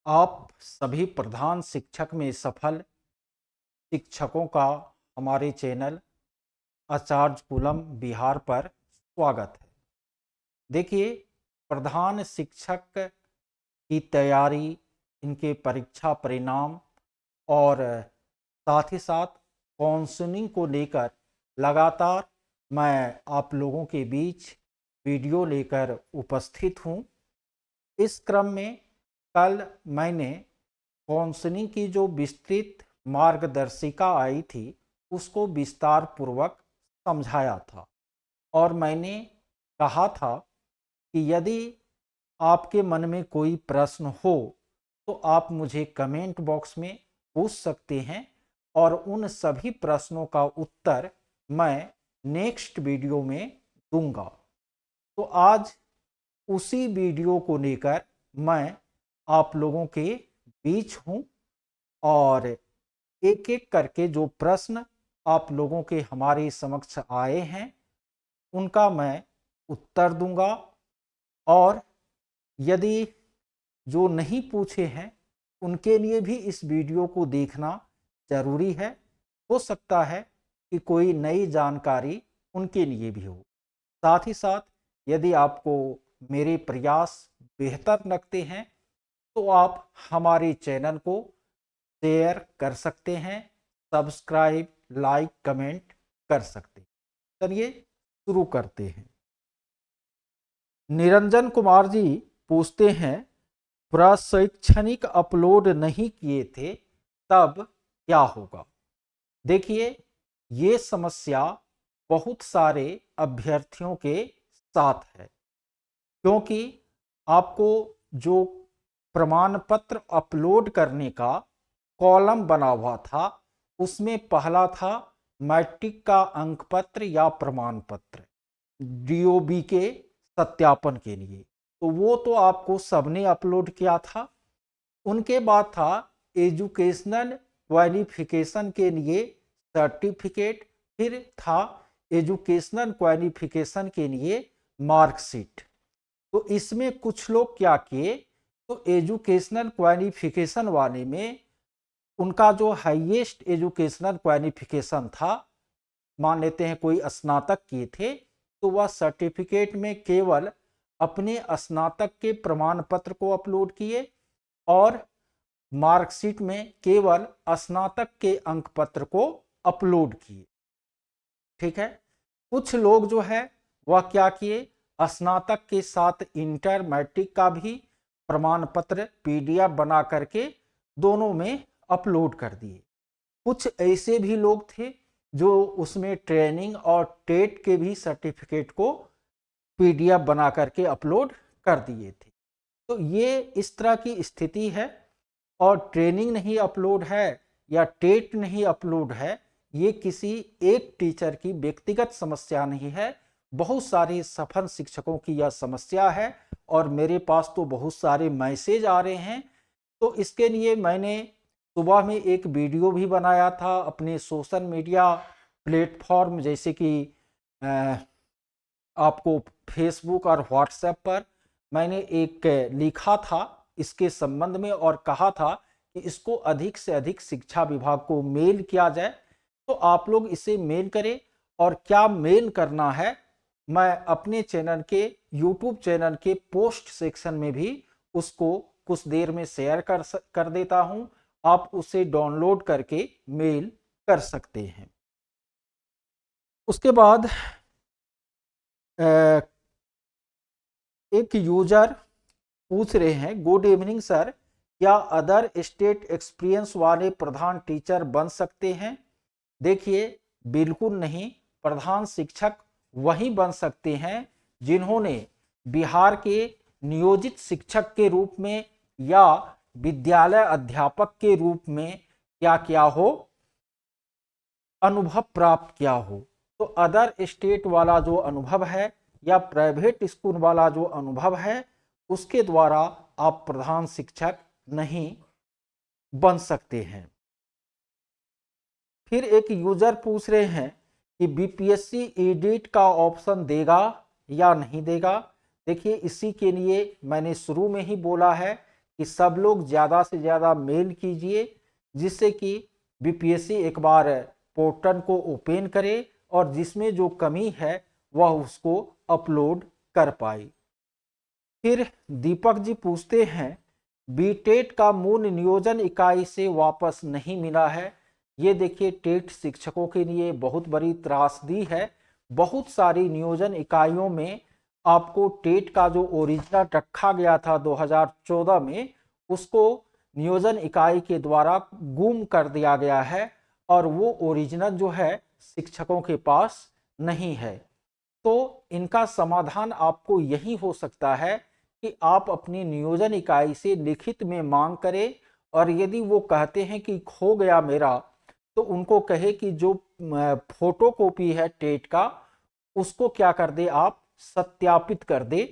आप सभी प्रधान शिक्षक में सफल शिक्षकों का हमारे चैनल आचार्य कुलम बिहार पर स्वागत है। देखिए, प्रधान शिक्षक की तैयारी, इनके परीक्षा परिणाम और साथ ही साथ काउंसलिंग को लेकर लगातार मैं आप लोगों के बीच वीडियो लेकर उपस्थित हूँ। इस क्रम में कल मैंने काउंसलिंग की जो विस्तृत मार्गदर्शिका आई थी उसको विस्तार पूर्वक समझाया था और मैंने कहा था कि यदि आपके मन में कोई प्रश्न हो तो आप मुझे कमेंट बॉक्स में पूछ सकते हैं और उन सभी प्रश्नों का उत्तर मैं नेक्स्ट वीडियो में दूंगा। तो आज उसी वीडियो को लेकर मैं आप लोगों के बीच हूं और एक एक करके जो प्रश्न आप लोगों के हमारे समक्ष आए हैं उनका मैं उत्तर दूंगा और यदि जो नहीं पूछे हैं उनके लिए भी इस वीडियो को देखना जरूरी है। हो सकता है कि कोई नई जानकारी उनके लिए भी हो। साथ ही साथ यदि आपको मेरे प्रयास बेहतर लगते हैं तो आप हमारे चैनल को शेयर कर सकते हैं, सब्सक्राइब, लाइक, कमेंट कर सकते हैं। चलिए शुरू करते हैं। निरंजन कुमार जी पूछते हैं, प्रशैक्षणिक अपलोड नहीं किए थे तब क्या होगा? देखिए, ये समस्या बहुत सारे अभ्यर्थियों के साथ है, क्योंकि आपको जो प्रमाण पत्र अपलोड करने का कॉलम बना हुआ था उसमें पहला था मैट्रिक का अंक पत्र या प्रमाण पत्र डीओबी के सत्यापन के लिए, तो वो तो आपको सबने अपलोड किया था। उनके बाद था एजुकेशनल क्वालिफिकेशन के लिए सर्टिफिकेट, फिर था एजुकेशनल क्वालिफिकेशन के लिए मार्कशीट। तो इसमें कुछ लोग क्या किए, तो एजुकेशनल क्वालिफिकेशन वाले में उनका जो हाईएस्ट एजुकेशनल क्वालिफिकेशन था, मान लेते हैं कोई स्नातक किए थे, तो वह सर्टिफिकेट में केवल अपने स्नातक के प्रमाण पत्र को अपलोड किए और मार्कशीट में केवल स्नातक के अंक पत्र को अपलोड किए। ठीक है। कुछ लोग जो है वह क्या किए, स्नातक के साथ इंटर मैट्रिक का भी प्रमाण पत्र पीडीएफ बना करके दोनों में अपलोड कर दिए। कुछ ऐसे भी लोग थे जो उसमें ट्रेनिंग और टेट के भी सर्टिफिकेट को पीडीएफ बना करके अपलोड कर दिए थे। तो ये इस तरह की स्थिति है और ट्रेनिंग नहीं अपलोड है या टेट नहीं अपलोड है, ये किसी एक टीचर की व्यक्तिगत समस्या नहीं है, बहुत सारे सफल शिक्षकों की यह समस्या है और मेरे पास तो बहुत सारे मैसेज आ रहे हैं। तो इसके लिए मैंने सुबह में एक वीडियो भी बनाया था अपने सोशल मीडिया प्लेटफॉर्म जैसे कि आपको फेसबुक और व्हाट्सएप पर मैंने एक लिखा था इसके संबंध में और कहा था कि इसको अधिक से अधिक शिक्षा विभाग को मेल किया जाए। तो आप लोग इसे मेल करें और क्या मेल करना है मैं अपने चैनल के यूट्यूब चैनल के पोस्ट सेक्शन में भी उसको कुछ देर में शेयर कर देता हूं। आप उसे डाउनलोड करके मेल कर सकते हैं। उसके बाद एक यूजर पूछ रहे हैं, गुड इवनिंग सर, क्या अदर स्टेट एक्सपीरियंस वाले प्रधान टीचर बन सकते हैं? देखिए, बिल्कुल नहीं। प्रधान शिक्षक वही बन सकते हैं जिन्होंने बिहार के नियोजित शिक्षक के रूप में या विद्यालय अध्यापक के रूप में क्या किया हो, अनुभव प्राप्त किया हो। तो अदर स्टेट वाला जो अनुभव है या प्राइवेट स्कूल वाला जो अनुभव है उसके द्वारा आप प्रधान शिक्षक नहीं बन सकते हैं। फिर एक यूजर पूछ रहे हैं कि बीपीएससी एडिट का ऑप्शन देगा या नहीं देगा। देखिए, इसी के लिए मैंने शुरू में ही बोला है कि सब लोग ज़्यादा से ज़्यादा मेल कीजिए, जिससे कि बीपीएससी एक बार पोर्टल को ओपन करे और जिसमें जो कमी है वह उसको अपलोड कर पाए। फिर दीपक जी पूछते हैं, बीटेट का मूल नियोजन इकाई से वापस नहीं मिला है। ये देखिए, टेट शिक्षकों के लिए बहुत बड़ी त्रासदी है। बहुत सारी नियोजन इकाइयों में आपको टेट का जो ओरिजिनल रखा गया था 2014 में, उसको नियोजन इकाई के द्वारा गुम कर दिया गया है और वो ओरिजिनल जो है शिक्षकों के पास नहीं है। तो इनका समाधान आपको यही हो सकता है कि आप अपनी नियोजन इकाई से लिखित में मांग करें, और यदि वो कहते हैं कि खो गया मेरा, तो उनको कहे कि जो फोटो कॉपी है टेट का, उसको क्या कर दे, आप सत्यापित कर दे।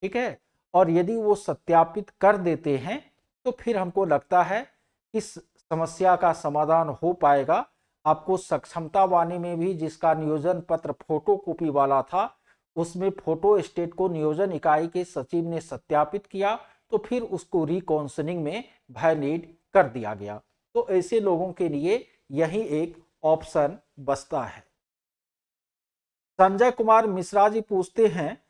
ठीक है, और यदि वो सत्यापित कर देते हैं तो फिर हमको लगता है इस समस्या का समाधान हो पाएगा। आपको सक्षमता वाणी में भी जिसका नियोजन पत्र फोटो कॉपी वाला था, उसमें फोटो स्टेट को नियोजन इकाई के सचिव ने सत्यापित किया, तो फिर उसको रिकाउंसलिंग में वैलिड कर दिया गया। तो ऐसे लोगों के लिए यही एक ऑप्शन बचता है। संजय कुमार मिश्रा जी पूछते हैं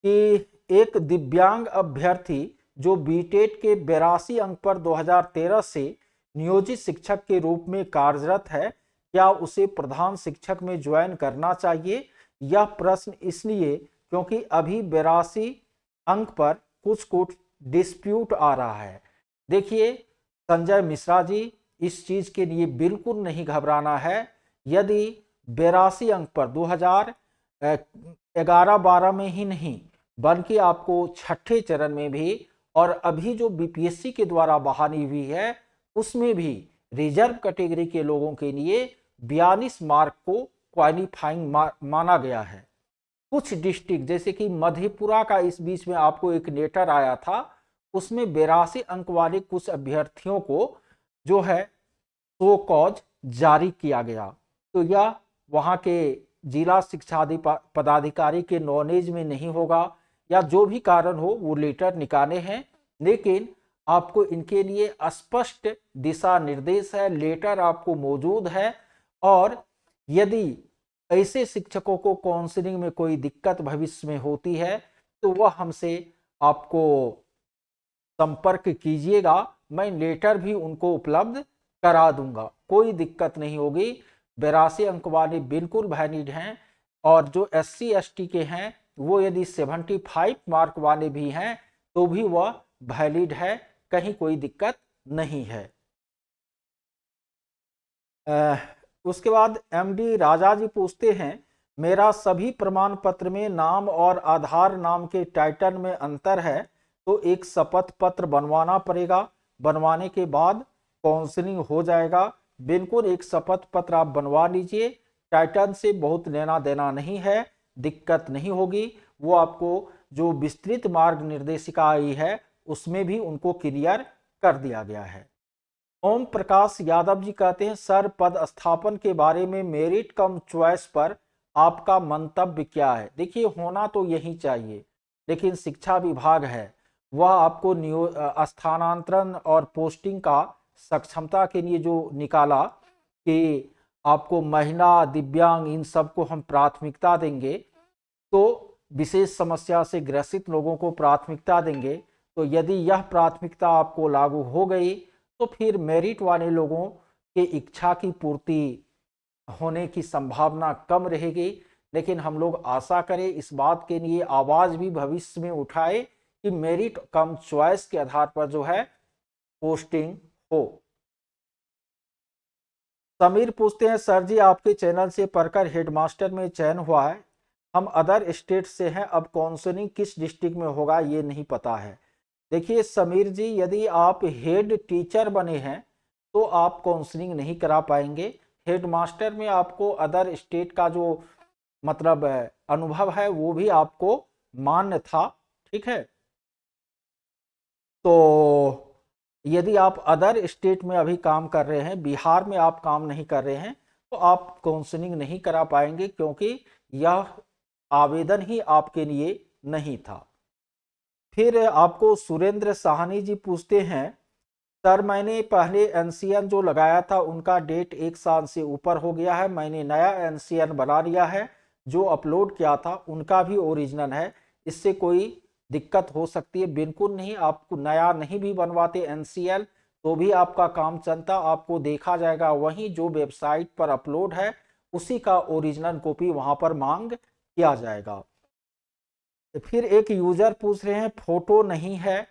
कि एक दिव्यांग अभ्यर्थी जो बीटेट के 82 अंक पर 2013 से नियोजित शिक्षक के रूप में कार्यरत है, क्या उसे प्रधान शिक्षक में ज्वाइन करना चाहिए? यह प्रश्न इसलिए क्योंकि अभी 82 अंक पर कुछ डिस्प्यूट आ रहा है। देखिए संजय मिश्रा जी, इस चीज के लिए बिल्कुल नहीं घबराना है। यदि 82 अंक पर 2011-12 में ही नहीं, बल्कि आपको छठे चरण में भी, और अभी जो बीपीएससी के द्वारा बहाली हुई है उसमें भी रिजर्व कैटेगरी के लोगों के लिए 42 मार्क को क्वालिफाइंग माना गया है। कुछ डिस्ट्रिक्ट जैसे कि मधेपुरा का इस बीच में आपको एक लेटर आया था, उसमें 82 अंक वाले कुछ अभ्यर्थियों को जो है शो कॉज जारी किया गया। तो यह वहां के जिला शिक्षा पदाधिकारी के नॉलेज में नहीं होगा, या जो भी कारण हो वो लेटर निकाले हैं, लेकिन आपको इनके लिए स्पष्ट दिशा निर्देश है, लेटर आपको मौजूद है। और यदि ऐसे शिक्षकों को काउंसलिंग में कोई दिक्कत भविष्य में होती है तो वह हमसे आपको संपर्क कीजिएगा, मैं लेटर भी उनको उपलब्ध करा दूंगा, कोई दिक्कत नहीं होगी। 82 अंक वाले बिल्कुल वैलिड हैं, और जो SC ST के हैं वो यदि 75 मार्क वाले भी हैं तो भी वह वैलिड है, कहीं कोई दिक्कत नहीं है। उसके बाद MD राजा जी पूछते हैं, मेरा सभी प्रमाण पत्र में नाम और आधार नाम के टाइटल में अंतर है, तो एक शपथ पत्र बनवाना पड़ेगा, बनवाने के बाद काउंसलिंग हो जाएगा। बिल्कुल एक शपथ पत्र आप बनवा लीजिए, टाइटल से बहुत लेना देना नहीं है, दिक्कत नहीं होगी। वो आपको जो विस्तृत मार्ग निर्देशिका आई है उसमें भी उनको क्लियर कर दिया गया है। ओम प्रकाश यादव जी कहते हैं, सर पद स्थापन के बारे में मेरिट कम चॉइस पर आपका मंतव्य क्या है? देखिए होना तो यही चाहिए, लेकिन शिक्षा विभाग है वह आपको स्थानांतरण और पोस्टिंग का सक्षमता के लिए जो निकाला कि आपको महिला दिव्यांग इन सबको हम प्राथमिकता देंगे, तो विशेष समस्या से ग्रसित लोगों को प्राथमिकता देंगे। तो यदि यह प्राथमिकता आपको लागू हो गई तो फिर मेरिट वाले लोगों के इच्छा की पूर्ति होने की संभावना कम रहेगी। लेकिन हम लोग आशा करें, इस बात के लिए आवाज भी भविष्य में उठाए कि मेरिट कम चॉइस के आधार पर जो है पोस्टिंग हो। समीर पूछते हैं, सर जी आपके चैनल से पढ़कर हेडमास्टर में चयन हुआ है, हम अदर स्टेट से हैं, अब काउंसलिंग किस डिस्ट्रिक्ट में होगा ये नहीं पता है। देखिए समीर जी, यदि आप हेड टीचर बने हैं तो आप काउंसलिंग नहीं करा पाएंगे। हेडमास्टर में आपको अदर स्टेट का जो मतलब अनुभव है वो भी आपको मान्य था। ठीक है, तो यदि आप अदर स्टेट में अभी काम कर रहे हैं, बिहार में आप काम नहीं कर रहे हैं, तो आप काउंसलिंग नहीं करा पाएंगे, क्योंकि यह आवेदन ही आपके लिए नहीं था। फिर आपको सुरेंद्र साहनी जी पूछते हैं, सर मैंने पहले एनसीएन जो लगाया था उनका डेट 1 साल से ऊपर हो गया है, मैंने नया एनसीएन बना लिया है, जो अपलोड किया था उनका भी ओरिजिनल है, इससे कोई दिक्कत हो सकती है? बिल्कुल नहीं, आपको नया नहीं भी बनवाते एनसीएल तो भी आपका काम चलता, आपको देखा जाएगा वही जो वेबसाइट पर अपलोड है उसी का ओरिजिनल कॉपी वहां पर मांग किया जाएगा। फिर एक यूजर पूछ रहे हैं फोटो नहीं है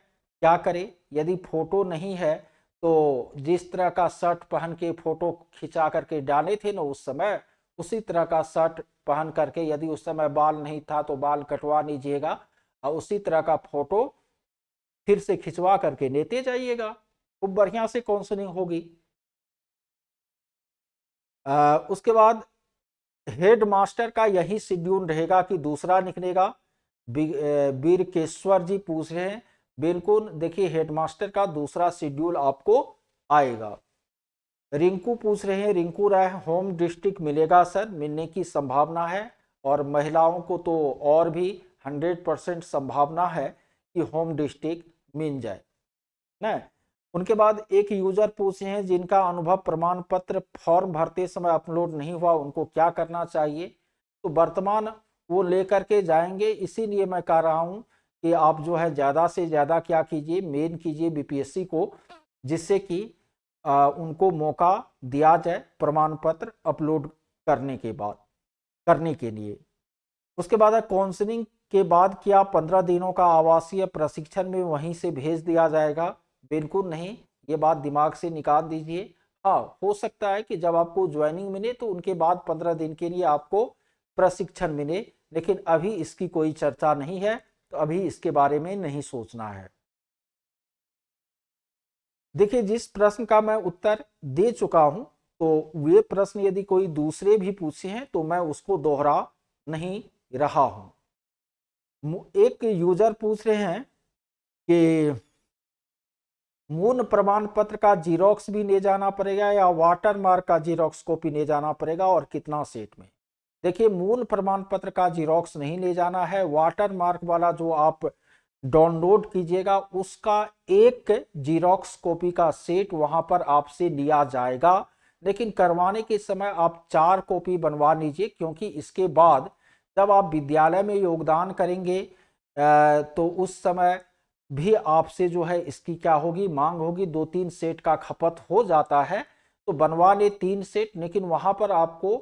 क्या करें? यदि फोटो नहीं है तो जिस तरह का शर्ट पहन के फोटो खिंचा करके डाले थे ना उस समय, उसी तरह का शर्ट पहन करके, यदि उस समय बाल नहीं था तो बाल कटवा लीजिएगा और उसी तरह का फोटो फिर से खिंचवा करके लेते जाइएगा, खूब बढ़िया से काउंसलिंग होगी। उसके बाद हेड मास्टर का यही शेड्यूल रहेगा कि दूसरा निकलेगा? बीरकेश्वर जी पूछ रहे हैं, बिल्कुल देखिए हेडमास्टर का दूसरा शेड्यूल आपको आएगा। रिंकू पूछ रहे हैं, रिंकू राय होम डिस्ट्रिक्ट मिलेगा सर? मिलने की संभावना है, और महिलाओं को तो और भी 100% संभावना है कि होम डिस्ट्रिक्ट मिल जाए ना। उनके बाद एक यूजर पूछे हैं जिनका अनुभव प्रमाण पत्र फॉर्म भरते समय अपलोड नहीं हुआ, उनको क्या करना चाहिए? तो वर्तमान वो लेकर के जाएंगे, इसीलिए मैं कह रहा हूं कि आप जो है ज़्यादा से ज़्यादा क्या कीजिए, मेल कीजिए बीपीएससी को, जिससे कि उनको मौका दिया जाए प्रमाण पत्र अपलोड करने के बाद करने के लिए। उसके बाद काउंसलिंग के बाद क्या 15 दिनों का आवासीय प्रशिक्षण में वहीं से भेज दिया जाएगा? बिल्कुल नहीं, ये बात दिमाग से निकाल दीजिए। हाँ, हो सकता है कि जब आपको ज्वाइनिंग मिले तो उनके बाद 15 दिन के लिए आपको प्रशिक्षण मिले, लेकिन अभी इसकी कोई चर्चा नहीं है, तो अभी इसके बारे में नहीं सोचना है। देखिए जिस प्रश्न का मैं उत्तर दे चुका हूं, तो वे प्रश्न यदि कोई दूसरे भी पूछे हैं तो मैं उसको दोहरा नहीं रहा हूं। एक यूजर पूछ रहे हैं कि मूल प्रमाण पत्र का जीरोक्स भी ले जाना पड़ेगा या वाटर मार्क का जीरोक्स कॉपी ले जाना पड़ेगा और कितना सेट में? देखिए मूल प्रमाण पत्र का जीरोक्स नहीं ले जाना है, वाटर मार्क वाला जो आप डाउनलोड कीजिएगा उसका एक जीरोक्स कॉपी का सेट वहां पर आपसे लिया जाएगा, लेकिन करवाने के समय आप 4 कॉपी बनवा लीजिए, क्योंकि इसके बाद जब आप विद्यालय में योगदान करेंगे तो उस समय भी आपसे जो है इसकी क्या होगी, मांग होगी। 2-3 सेट का खपत हो जाता है तो बनवा ले 3 सेट, लेकिन वहां पर आपको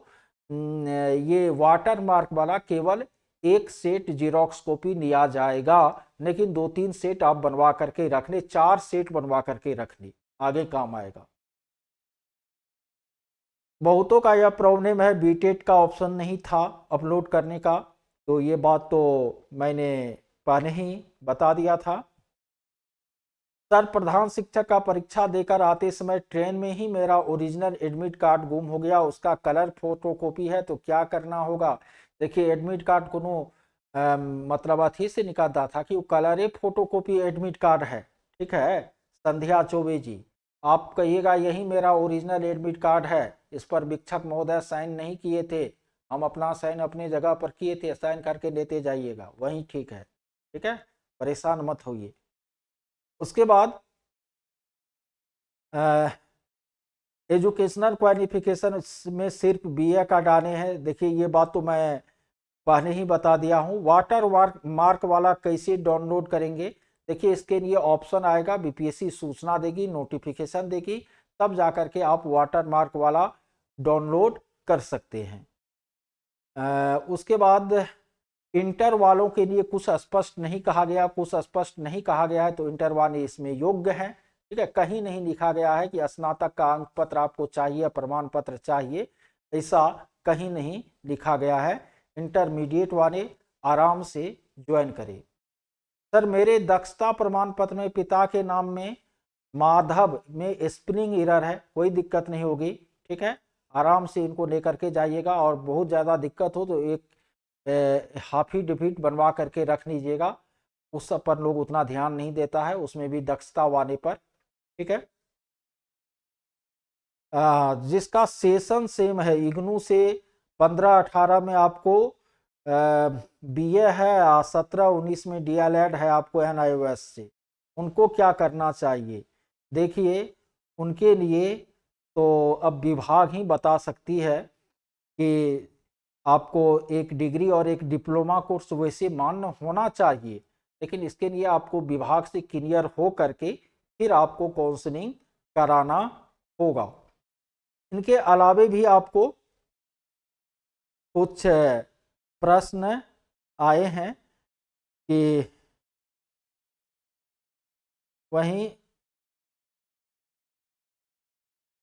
ये वाटर मार्क वाला केवल एक सेट जीरोक्स कॉपी लिया जाएगा, लेकिन 2-3 सेट आप बनवा करके रख ले, 4 सेट बनवा करके रख ले, आगे काम आएगा। बहुतों का यह प्रॉब्लम है, बीटेट का ऑप्शन नहीं था अपलोड करने का, तो ये बात तो मैंने पहले ही बता दिया था। सर प्रधान शिक्षक का परीक्षा देकर आते समय ट्रेन में ही मेरा ओरिजिनल एडमिट कार्ड गुम हो गया, उसका कलर फोटोकॉपी है तो क्या करना होगा? देखिए एडमिट कार्ड को मतलब अथी से निकालता था कि वो कलर फोटोकॉपी एडमिट कार्ड है, ठीक है संध्या चौबे जी, आप कहिएगा यही मेरा ओरिजिनल एडमिट कार्ड है, इस पर शिक्षक महोदय साइन नहीं किए थे, हम अपना साइन अपनी जगह पर किए थे, साइन करके लेते जाइएगा, वही ठीक है, ठीक है, परेशान मत होइए। उसके बाद एजुकेशनल क्वालिफिकेशन में सिर्फ बीए का डाले हैं, देखिए ये बात तो मैं पहले ही बता दिया हूँ। वाटर मार्क वाला कैसे डाउनलोड करेंगे? देखिए इसके लिए ऑप्शन आएगा, बीपीएससी सूचना देगी, नोटिफिकेशन देगी, तब जाकर के आप वाटर मार्क वाला डाउनलोड कर सकते हैं। उसके बाद इंटर वालों के लिए कुछ स्पष्ट नहीं कहा गया, कुछ स्पष्ट नहीं कहा गया है तो इंटर वाले इसमें योग्य हैं, ठीक है, कहीं नहीं लिखा गया है कि स्नातक का अंक पत्र आपको चाहिए, प्रमाण पत्र चाहिए, ऐसा कहीं नहीं लिखा गया है। इंटरमीडिएट वाले आराम से ज्वाइन करें। सर मेरे दक्षता प्रमाण पत्र में पिता के नाम में माधव में स्पेलिंग एरर है, कोई दिक्कत नहीं होगी, ठीक है, आराम से इनको लेकर के जाइएगा, और बहुत ज़्यादा दिक्कत हो तो एक हाफी डिफिट बनवा करके रख लीजिएगा, उस सब पर लोग उतना ध्यान नहीं देता है, उसमें भी दक्षता वाले पर, ठीक है। जिसका सेशन सेम है इग्नू से 15-18 में आपको बीए है, 17-19 में डीएलएड है आपको एनआईओएस से, उनको क्या करना चाहिए? देखिए, उनके लिए तो अब विभाग ही बता सकती है कि आपको एक डिग्री और एक डिप्लोमा कोर्स वैसे मान्य होना चाहिए, लेकिन इसके लिए आपको विभाग से क्लियर हो करके फिर आपको काउंसलिंग कराना होगा। इनके अलावे भी आपको कुछ प्रश्न आए हैं कि वहीं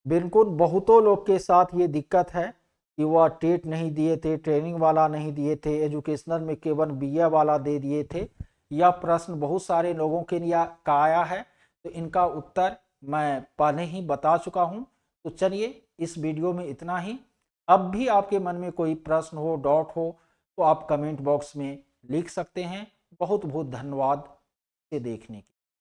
बिल्कुल बहुतों लोग के साथ ये दिक्कत है कि वह टेट नहीं दिए थे, ट्रेनिंग वाला नहीं दिए थे, एजुकेशनल में केवल बीए वाला दे दिए थे। यह प्रश्न बहुत सारे लोगों के लिए का आया है, तो इनका उत्तर मैं पहले ही बता चुका हूँ। तो चलिए, इस वीडियो में इतना ही। अब भी आपके मन में कोई प्रश्न हो, डाउट हो, तो आप कमेंट बॉक्स में लिख सकते हैं। बहुत बहुत धन्यवाद से देखने के लिए।